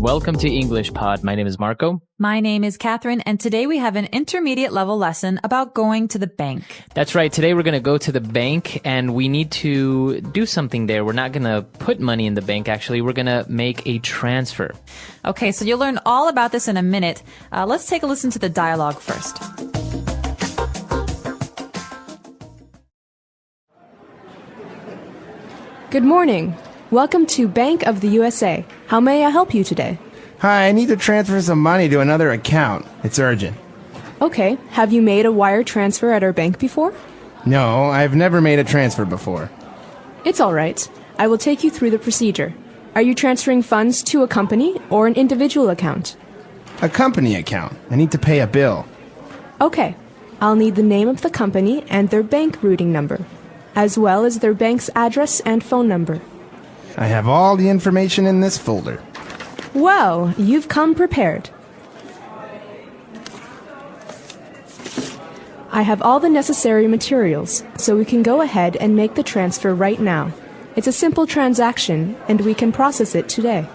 Welcome to English Pod. My name is Marco. My name is Catherine, and today we have an intermediate level lesson about going to the bank. That's right. Today we're going to go to the bank, and we need to do something there. We're not going to put money in the bank, actually. We're going to make a transfer. Okay, so you'll learn all about this in a minute. Let's take a listen to the dialogue first. Good morning. Welcome to Bank of the USA. How may I help you today? Hi, I need to transfer some money to another account. It's urgent. Okay. Have you made a wire transfer at our bank before? No, I've never made a transfer before. It's all right. I will take you through the procedure. Are you transferring funds to a company or an individual account? A company account. I need to pay a bill. Okay. I'll need the name of the company and their bank routing number, as well as their bank's address and phone number. I have all the information in this folder. Well, you've come prepared. I have all the necessary materials, so we can go ahead and make the transfer right now. It's a simple transaction, and we can process it today.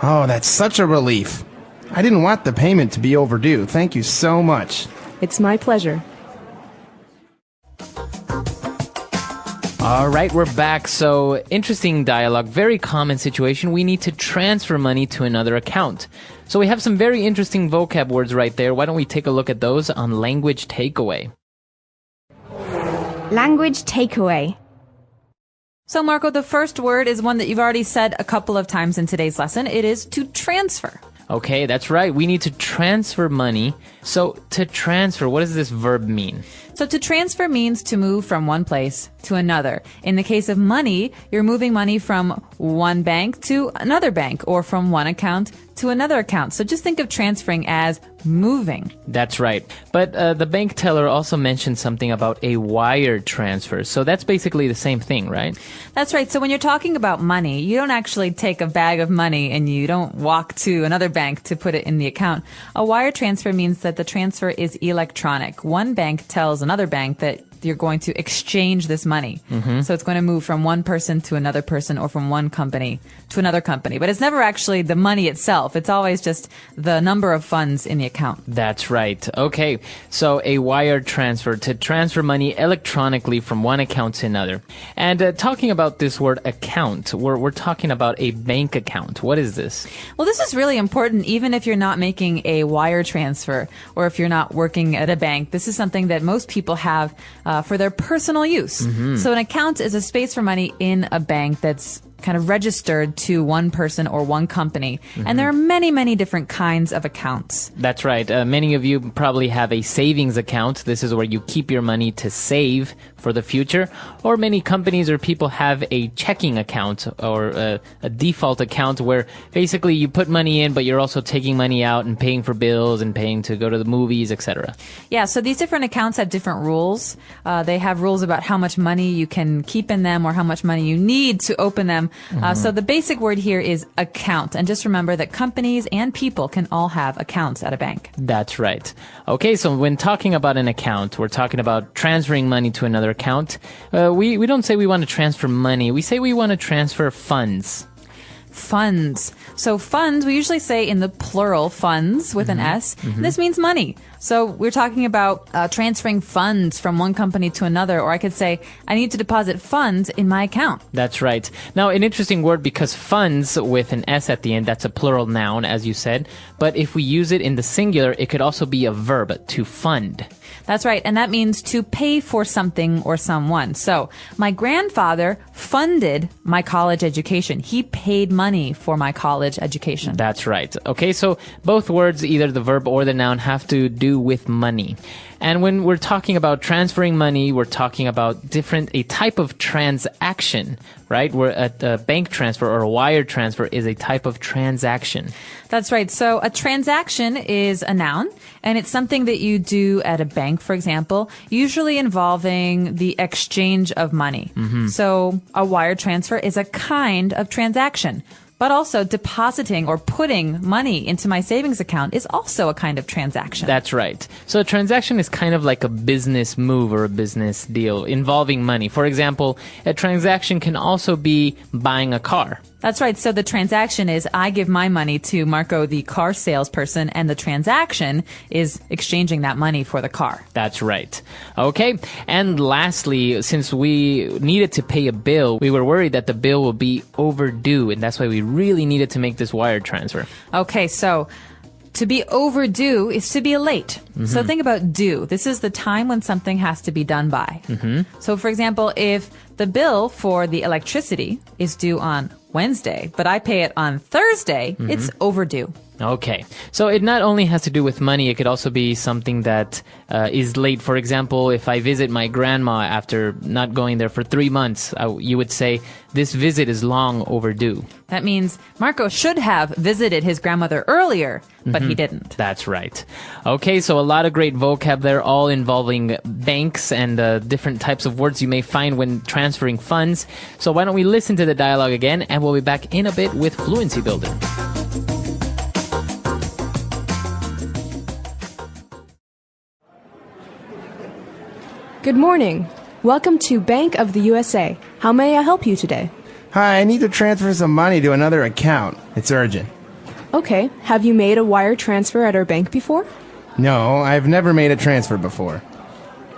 Oh, that's such a relief. I didn't want the payment to be overdue. Thank you so much. It's my pleasure. All right, we're back. So, interesting dialogue, very common situation. We need to transfer money to another account. So we have some very interesting vocab words right there. Why don't we take a look at those on Language Takeaway? Language takeaway. So, Marco, the first word is one that you've already said a couple of times in today's lesson. It is to transfer. Okay, that's right. We need to transfer money. So, to transfer, what does this verb mean? So to transfer means to move from one place to another. In the case of money, you're moving money from one bank to another bank, or from one account to another account. So just think of transferring as moving. That's right. But the bank teller also mentioned something about a wire transfer. So that's basically the same thing, right? That's right. So when you're talking about money, you don't actually take a bag of money and you don't walk to another bank to put it in the account. A wire transfer means that the transfer is electronic. One bank tells another bank that you're going to exchange this money. So it's going to move from one person to another person, or from one company to another company. But it's never actually the money itself. It's always just the number of funds in the account. That's right. Okay. So a wire transfer, to transfer money electronically from one account to another. And talking about this word account, we're talking about a bank account. What is this? Well, this is really important even if you're not making a wire transfer, or if you're not working at a bank. This is something that most people have for their personal use. So an account is a space for money in a bank that's kind of registered to one person or one company. And there are many, many different kinds of accounts. That's right. Many of you probably have a savings account. This is where you keep your money to save for the future. Or many companies or people have a checking account, or a default account, where basically you put money in, but you're also taking money out and paying for bills and paying to go to the movies, etc. Yeah, so these different accounts have different rules. They have rules about how much money you can keep in them, or how much money you need to open them. So the basic word here is account. And just remember that companies and people can all have accounts at a bank. That's right. Okay, so when talking about an account, we're talking about transferring money to another account. We don't say we want to transfer money. We say we want to transfer funds. Funds. So funds, we usually say in the plural, funds with an S. This means money. So we're talking about transferring funds from one company to another, or I could say, I need to deposit funds in my account. That's right. Now, an interesting word, because funds with an S at the end, that's a plural noun, as you said. But if we use it in the singular, it could also be a verb, to fund. That's right, and that means to pay for something or someone. So, my grandfather funded my college education. He paid money for my college education. That's right. Okay, so both words, either the verb or the noun, have to do with money. And when we're talking about transferring money, we're talking about a type of transaction, right? Where a bank transfer or a wire transfer is a type of transaction. That's right. So a transaction is a noun, and it's something that you do at a bank, for example, usually involving the exchange of money. So a wire transfer is a kind of transaction. But also depositing or putting money into my savings account is also a kind of transaction. That's right. So a transaction is kind of like a business move or a business deal involving money. For example, a transaction can also be buying a car. That's right. So the transaction is I give my money to Marco, the car salesperson, and the transaction is exchanging that money for the car. That's right. Okay. And lastly, since we needed to pay a bill, we were worried that the bill will be overdue, and that's why we really needed to make this wire transfer. Okay, so to be overdue is to be late. So think about due. This is the time when something has to be done by. So for example, if the bill for the electricity is due on Wednesday, but I pay it on Thursday, it's overdue. Okay. So it not only has to do with money, it could also be something that is late. For example, if I visit my grandma after not going there for 3 months, you would say, this visit is long overdue. That means Marco should have visited his grandmother earlier, but he didn't. That's right. Okay, so a lot of great vocab there, all involving banks and different types of words you may find when transferring funds. So why don't we listen to the dialogue again, and we'll be back in a bit with Fluency Builder. Good morning. Welcome to Bank of the USA. How may I help you today? Hi, I need to transfer some money to another account. It's urgent. Okay. Have you made a wire transfer at our bank before? No, I've never made a transfer before.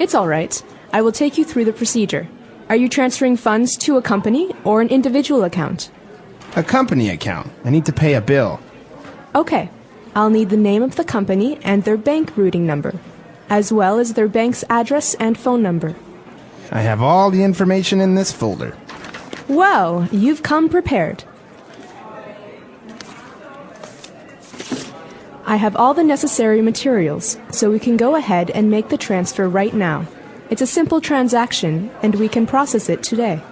It's all right. I will take you through the procedure. Are you transferring funds to a company or an individual account? A company account. I need to pay a bill. Okay. I'll need the name of the company and their bank routing number, as well as their bank's address and phone number. I have all the information in this folder. Well, you've come prepared. I have all the necessary materials, so we can go ahead and make the transfer right now. It's a simple transaction, and we can process it today.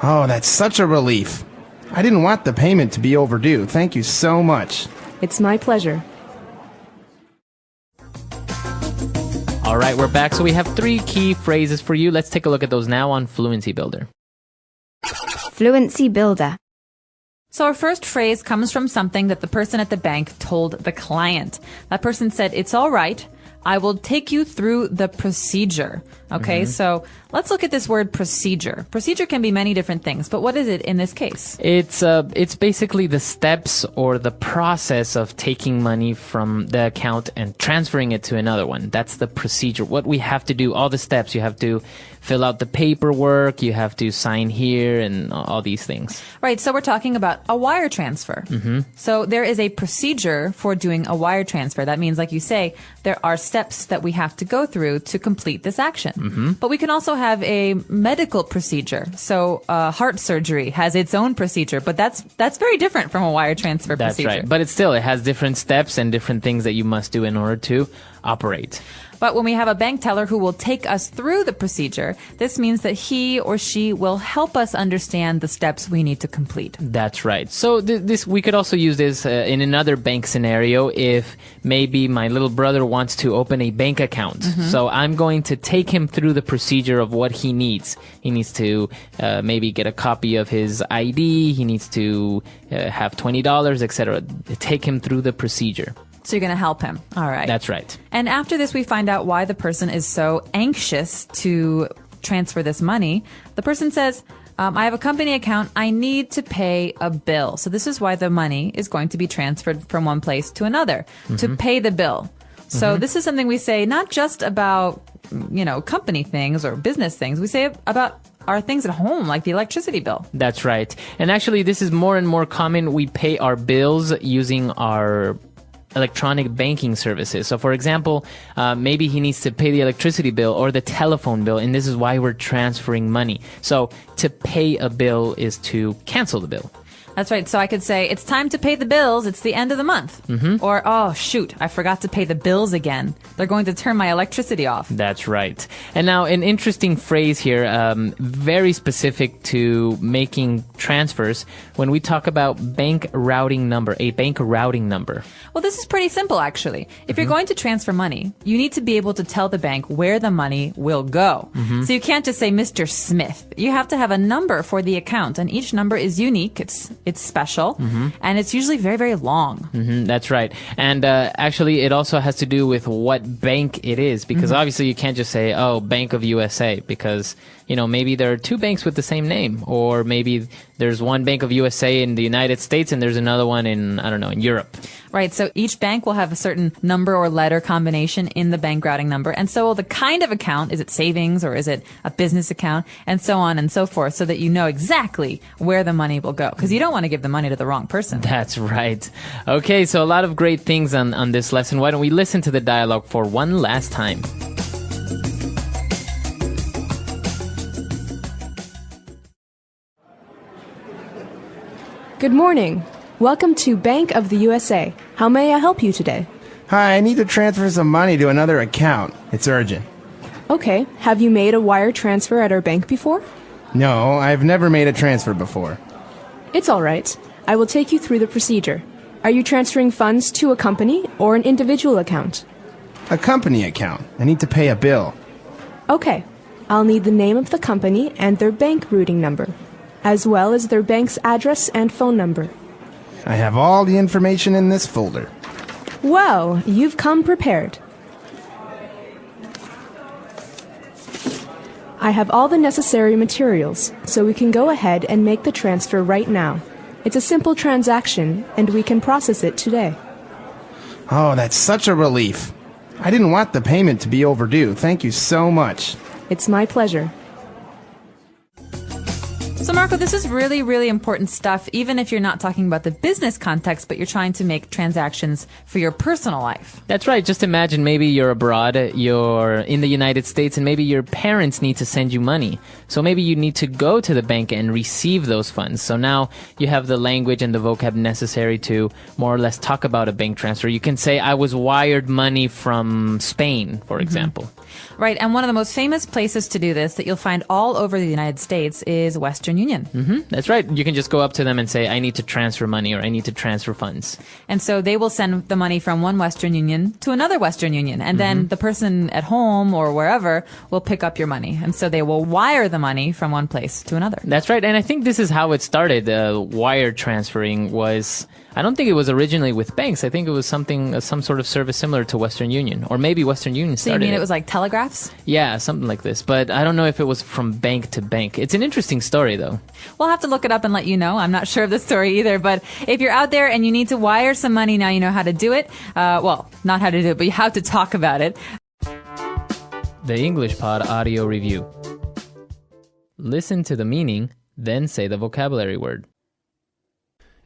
Oh, that's such a relief. I didn't want the payment to be overdue. Thank you so much. It's my pleasure. All right, we're back. So we have 3 key phrases for you. Let's take a look at those now on Fluency Builder. Fluency Builder. So our first phrase comes from something that the person at the bank told the client. That person said, it's all right. I will take you through the procedure. Okay, so let's look at this word procedure. Procedure can be many different things, but what is it in this case? It's basically the steps or the process of taking money from the account and transferring it to another one. That's the procedure. What we have to do, all the steps. You have to fill out the paperwork, you have to sign here, and all these things. Right, so we're talking about a wire transfer. So there is a procedure for doing a wire transfer. That means, like you say, there are steps that we have to go through to complete this action. But we can also have a medical procedure. So heart surgery has its own procedure, but that's very different from a wire transfer procedure. That's right, but it has different steps and different things that you must do in order to operate. But when we have a bank teller who will take us through the procedure, this means that he or she will help us understand the steps we need to complete. That's right. So this we could also use this in another bank scenario if maybe my little brother wants to open a bank account. So I'm going to take him through the procedure of what he needs. He needs to maybe get a copy of his ID. He needs to have $20, etc. Take him through the procedure. So you're going to help him. All right. That's right. And after this, we find out why the person is so anxious to transfer this money. The person says, I have a company account. I need to pay a bill. So this is why the money is going to be transferred from one place to another, to pay the bill. So this is something we say not just about, company things or business things. We say about our things at home, like the electricity bill. That's right. And actually, this is more and more common. We pay our bills using our electronic banking services. So for example, maybe he needs to pay the electricity bill or the telephone bill, and this is why we're transferring money. So to pay a bill is to cancel the bill. That's right. So I could say, it's time to pay the bills. It's the end of the month. Or, oh, shoot, I forgot to pay the bills again. They're going to turn my electricity off. That's right. And now an interesting phrase here, very specific to making transfers, when we talk about bank routing number, a bank routing number. Well, this is pretty simple, actually. If you're going to transfer money, you need to be able to tell the bank where the money will go. So you can't just say Mr. Smith. You have to have a number for the account, and each number is unique. It's special, and it's usually very, very long. That's right. And actually, it also has to do with what bank it is, because obviously you can't just say, oh, Bank of USA, because, you know, maybe there are two banks with the same name, or maybe there's one Bank of USA in the United States and there's another one in, I don't know, in Europe. Right, so each bank will have a certain number or letter combination in the bank routing number, and so will the kind of account. Is it savings or is it a business account, and so on and so forth, so that you know exactly where the money will go, because you don't want to give the money to the wrong person. That's right. Okay, so a lot of great things on this lesson. Why don't we listen to the dialogue for one last time? Good morning. Welcome to Bank of the USA. How may I help you today? Hi, I need to transfer some money to another account. It's urgent. Okay. Have you made a wire transfer at our bank before? No, I've never made a transfer before. It's all right. I will take you through the procedure. Are you transferring funds to a company or an individual account? A company account. I need to pay a bill. Okay. I'll need the name of the company and their bank routing number, as well as their bank's address and phone number. I have all the information in this folder. Well, you've come prepared. I have all the necessary materials, so we can go ahead and make the transfer right now. It's a simple transaction, and we can process it today. Oh, that's such a relief. I didn't want the payment to be overdue. Thank you so much. It's my pleasure. So, Marco, this is really, really important stuff, even if you're not talking about the business context, but you're trying to make transactions for your personal life. That's right. Just imagine maybe you're abroad, you're in the United States, and maybe your parents need to send you money. So maybe you need to go to the bank and receive those funds. So now you have the language and the vocab necessary to more or less talk about a bank transfer. You can say, I was wired money from Spain, for example. Right, and one of the most famous places to do this that you'll find all over the United States is Western Union. That's right. You can just go up to them and say, I need to transfer money, or I need to transfer funds. And so they will send the money from one Western Union to another Western Union, and then the person at home or wherever will pick up your money. And so they will wire the money from one place to another. That's right, and I think this is how it started. Wire transferring was, I don't think it was originally with banks. I think it was something, some sort of service similar to Western Union, or maybe Western Union started. So you mean it was like telegraphs? Yeah, something like this. But I don't know if it was from bank to bank. It's an interesting story, though. We'll have to look it up and let you know. I'm not sure of the story either. But if you're out there and you need to wire some money, now you know how to do it. Well, not how to do it, but you have to talk about it. The English Pod Audio Review. Listen to the meaning, then say the vocabulary word.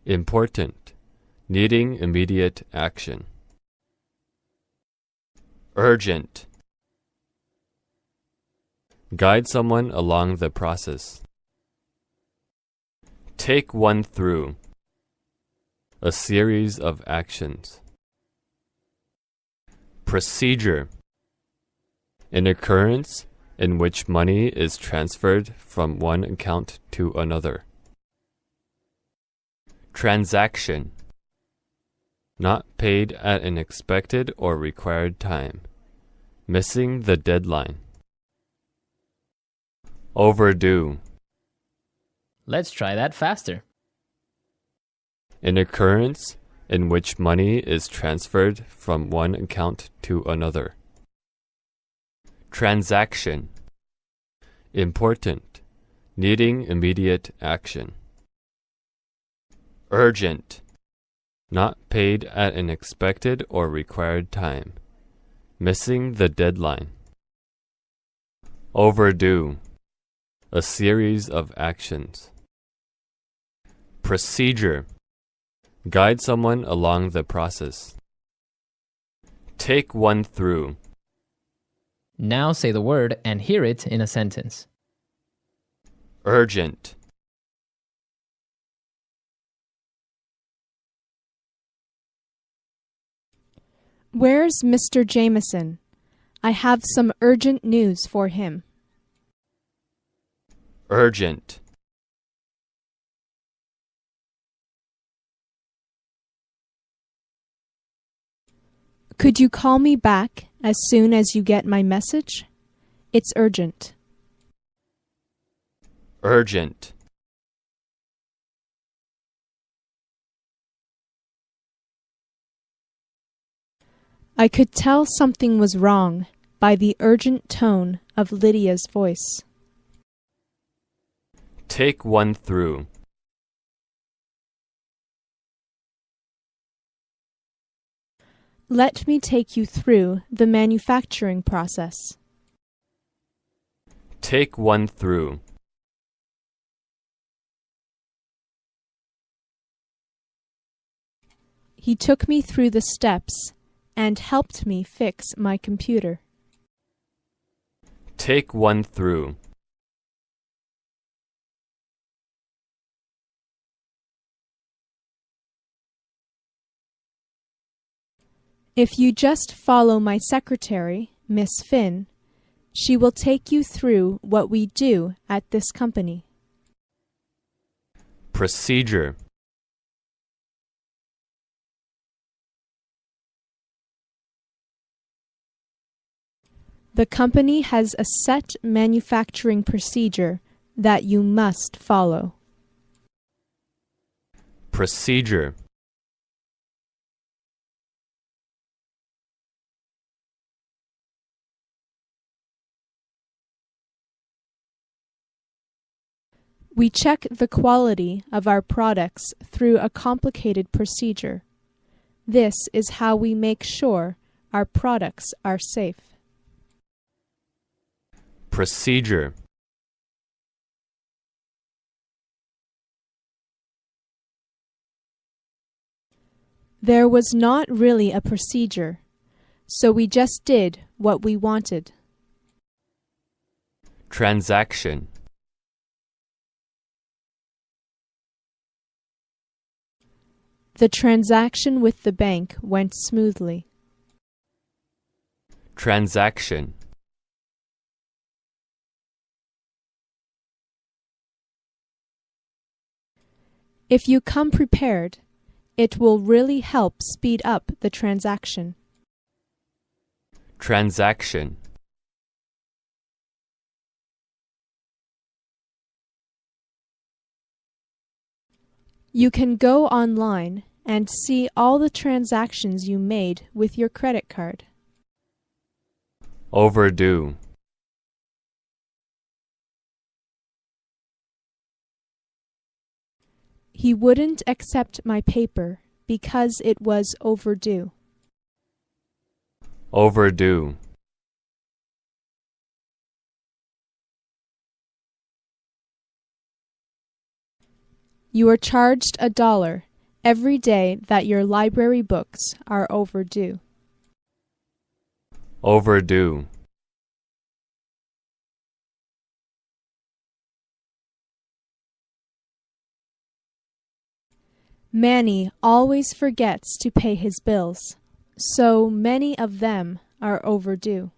Important. Needing immediate action. Urgent. Guide someone along the process. Take one through. A series of actions. Procedure. An occurrence in which money is transferred from one account to another. Transaction. Not paid at an expected or required time. Missing the deadline. Overdue. Let's try that faster. An occurrence in which money is transferred from one account to another. Transaction. Important. Needing immediate action. Urgent. Not paid at an expected or required time. Missing the deadline. Overdue. A series of actions. Procedure. Guide someone along the process. Take one through. Now say the word and hear it in a sentence. Urgent. Where's Mr. Jameson? I have some urgent news for him. Urgent. Could you call me back as soon as you get my message? It's urgent. Urgent. I could tell something was wrong by the urgent tone of Lydia's voice. Take one through. Let me take you through the manufacturing process. Take one through. He took me through the steps and helped me fix my computer. Take one through. If you just follow my secretary, Miss Finn, she will take you through what we do at this company. Procedure. The company has a set manufacturing procedure that you must follow. Procedure. We check the quality of our products through a complicated procedure. This is how we make sure our products are safe. Procedure. There was not really a procedure, so we just did what we wanted. Transaction. The transaction with the bank went smoothly. Transaction. If you come prepared, it will really help speed up the transaction. Transaction. You can go online and see all the transactions you made with your credit card. Overdue. He wouldn't accept my paper because it was overdue. Overdue. You are charged $1 every day that your library books are overdue. Overdue. Manny always forgets to pay his bills, so many of them are overdue.